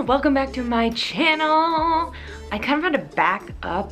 everyone, welcome back to my channel. I kind of had to back up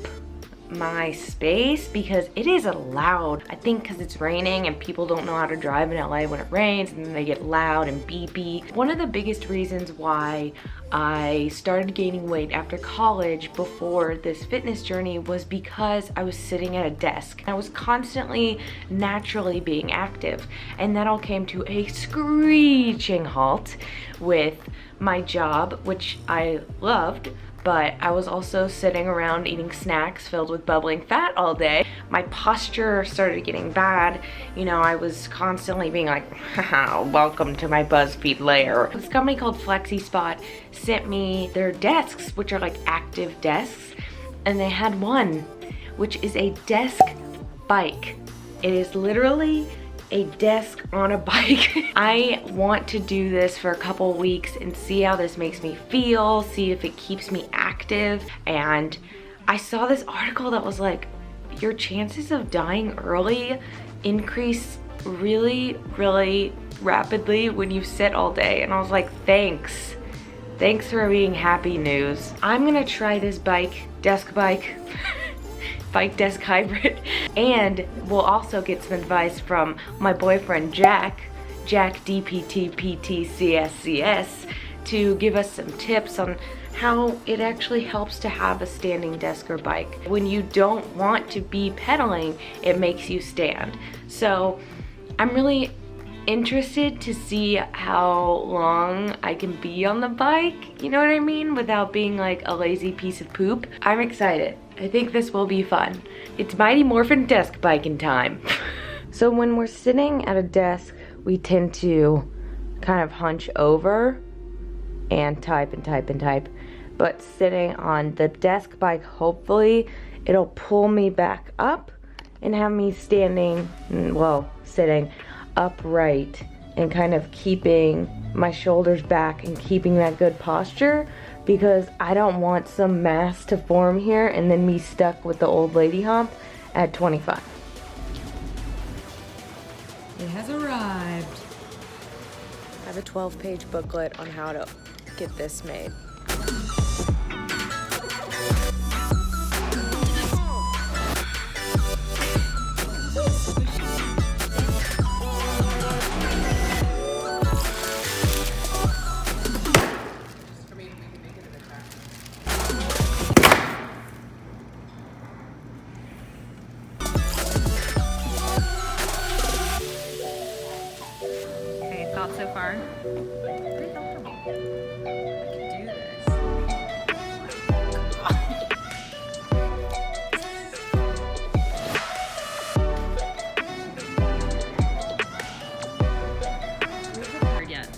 my space because it is loud. I think because it's raining and people don't know how to drive in LA when it rains and then they get loud and beepy. One of the biggest reasons why I started gaining weight after college before this fitness journey was because I was sitting at a desk. I was constantly naturally being active, and that all came to a screeching halt with my job, which I loved, but I was also sitting around eating snacks filled with bubbling fat all day. My posture started getting bad. You know, I was constantly being like, haha, welcome to my BuzzFeed lair. This company called FlexiSpot sent me their desks, which are like active desks, and they had one, which is a desk bike. It is literally a desk on a bike. I want to do this for a couple weeks and see how this makes me feel, see if it keeps me active. And I saw this article that was like, your chances of dying early increase really, really rapidly when you sit all day. And I was like, thanks. Thanks for being happy news. I'm gonna try this desk bike desk hybrid, and we'll also get some advice from my boyfriend Jack DPT PT CSCS to give us some tips on how it actually helps to have a standing desk or bike. When you don't want to be pedaling, it makes you stand. So I'm really interested to see how long I can be on the bike, you know what I mean, without being like a lazy piece of poop. I'm excited. I think this will be fun. It's Mighty Morphin desk biking time. So when we're sitting at a desk, we tend to kind of hunch over and type and type and type. But sitting on the desk bike, hopefully it'll pull me back up and have me standing, well, sitting upright and kind of keeping my shoulders back and keeping that good posture, because I don't want some mass to form here and then me stuck with the old lady hump at 25. It has arrived. I have a 12-page booklet on how to get this made. So far. Pretty comfortable. I can do this. Hard yet?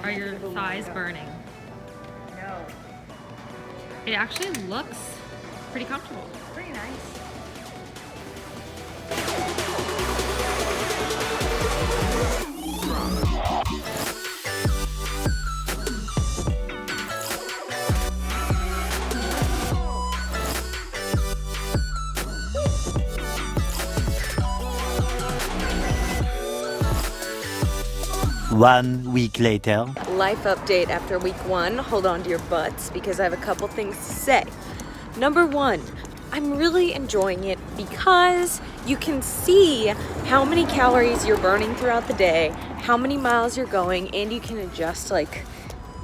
Are your thighs burning? No. It actually looks pretty comfortable. Pretty nice. One week later. Life update after week 1. Hold on to your butts because I have a couple things to say. Number 1, I'm really enjoying it because you can see how many calories you're burning throughout the day, how many miles you're going, and you can adjust like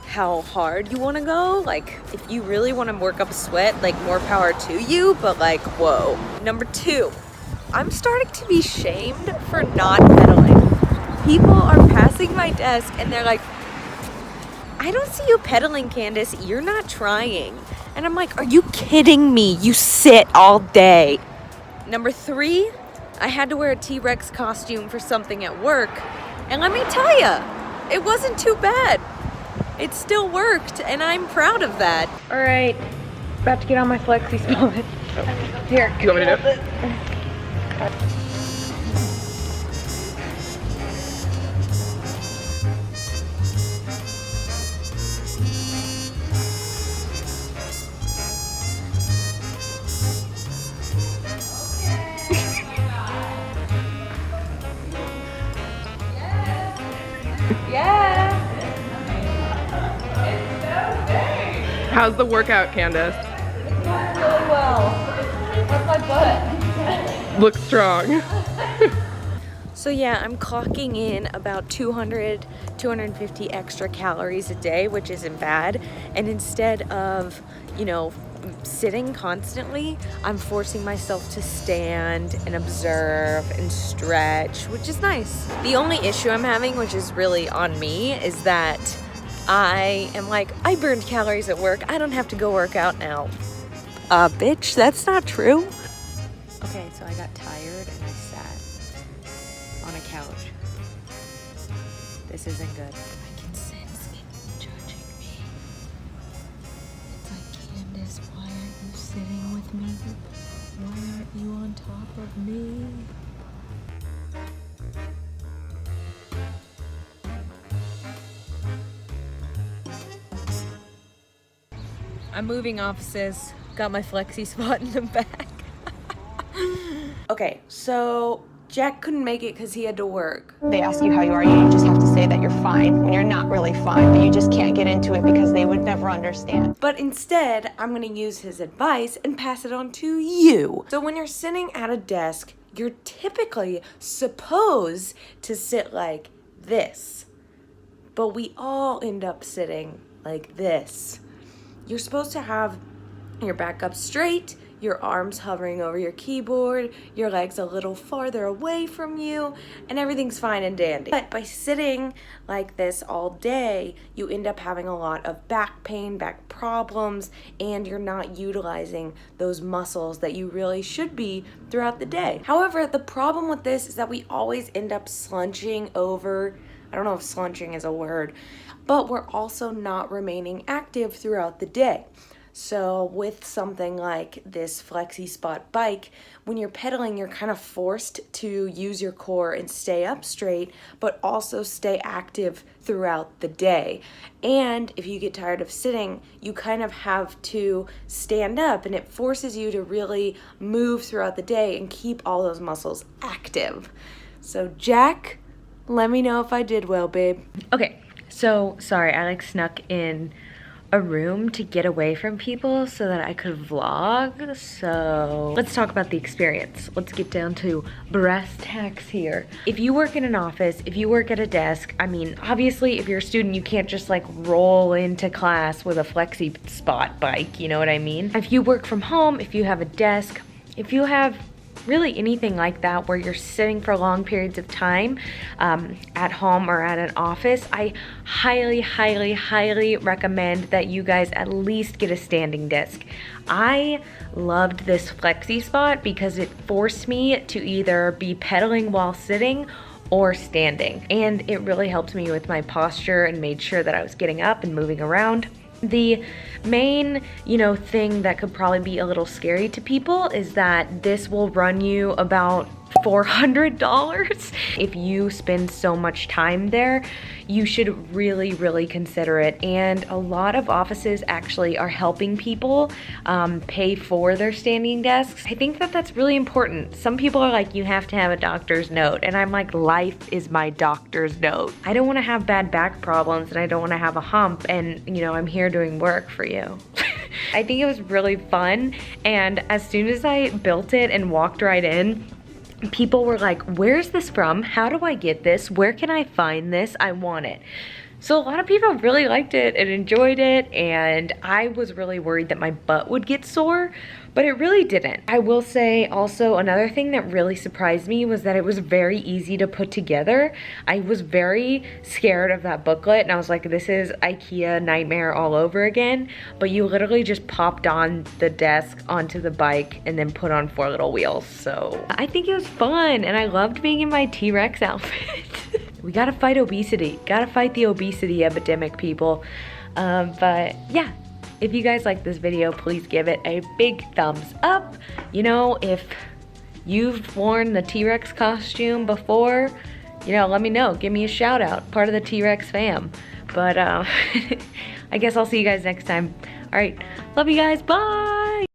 how hard you want to go. Like if you really want to work up a sweat, like more power to you, but like whoa. Number 2, I'm starting to be shamed for not pedaling. People are passing my desk and they're like, I don't see you pedaling, Candace. You're not trying. And I'm like, are you kidding me? You sit all day. Number 3, I had to wear a T-Rex costume for something at work. And let me tell you, it wasn't too bad. It still worked, and I'm proud of that. All right, about to get on my FlexiSpot. Here. You want me to do it? Yeah. How's the workout, Candace? It's going really well. That's my butt. Looks strong. So yeah, I'm clocking in about 200, 250 extra calories a day, which isn't bad. And instead of, you know, sitting constantly, I'm forcing myself to stand and observe and stretch, which is nice. The only issue I'm having, which is really on me, is that I am like, I burned calories at work. I don't have to go work out now. Bitch, that's not true. Okay, so I got tired and I sat on a couch. This isn't good. I can sense it judging me. It's like, Candace, why aren't you sitting with me? Why aren't you on top of me? I'm moving offices. Got my FlexiSpot in the back. Okay, so Jack couldn't make it because he had to work. They ask you how you are, you just have to say that you're fine when you're not really fine, but you just can't get into it because they would never understand. But instead, I'm gonna use his advice and pass it on to you. So when you're sitting at a desk, you're typically supposed to sit like this, but we all end up sitting like this. You're supposed to have your back up straight, your arms hovering over your keyboard, your legs a little farther away from you, and everything's fine and dandy. But by sitting like this all day, you end up having a lot of back pain, back problems, and you're not utilizing those muscles that you really should be throughout the day. However, the problem with this is that we always end up slunching over. I don't know if slunching is a word, but we're also not remaining active throughout the day. So with something like this FlexiSpot bike, when you're pedaling, you're kind of forced to use your core and stay up straight, but also stay active throughout the day. And if you get tired of sitting, you kind of have to stand up, and it forces you to really move throughout the day and keep all those muscles active. So Jack, let me know if I did well, babe. Okay, so sorry, I like snuck in a room to get away from people so that I could vlog. So let's talk about the experience. Let's get down to brass tacks here. If you work in an office, if you work at a desk, I mean, obviously if you're a student, you can't just like roll into class with a FlexiSpot bike, you know what I mean? If you work from home, if you have a desk, if you have really anything like that where you're sitting for long periods of time at home or at an office, I highly, highly, highly recommend that you guys at least get a standing desk. I loved this FlexiSpot because it forced me to either be pedaling while sitting or standing, and it really helped me with my posture and made sure that I was getting up and moving around. The main, thing that could probably be a little scary to people is that this will run you about $400. If you spend so much time there, you should really, really consider it. And a lot of offices actually are helping people pay for their standing desks. I think that that's really important. Some people are like, you have to have a doctor's note. And I'm like, life is my doctor's note. I don't want to have bad back problems and I don't want to have a hump, and I'm here doing work for you. I think it was really fun. And as soon as I built it and walked right in, people were like, where's this from? How do I get this? Where can I find this? I want it. So a lot of people really liked it and enjoyed it, and I was really worried that my butt would get sore, but it really didn't. I will say also another thing that really surprised me was that it was very easy to put together. I was very scared of that booklet, and I was like, this is IKEA nightmare all over again, but you literally just popped on the desk onto the bike and then put on 4 little wheels. So I think it was fun, and I loved being in my T-Rex outfit. We gotta fight obesity. Gotta fight the obesity epidemic, people. But yeah, if you guys like this video, please give it a big thumbs up. If you've worn the T-Rex costume before, let me know. Give me a shout out. Part of the T-Rex fam. But I guess I'll see you guys next time. All right, love you guys. Bye.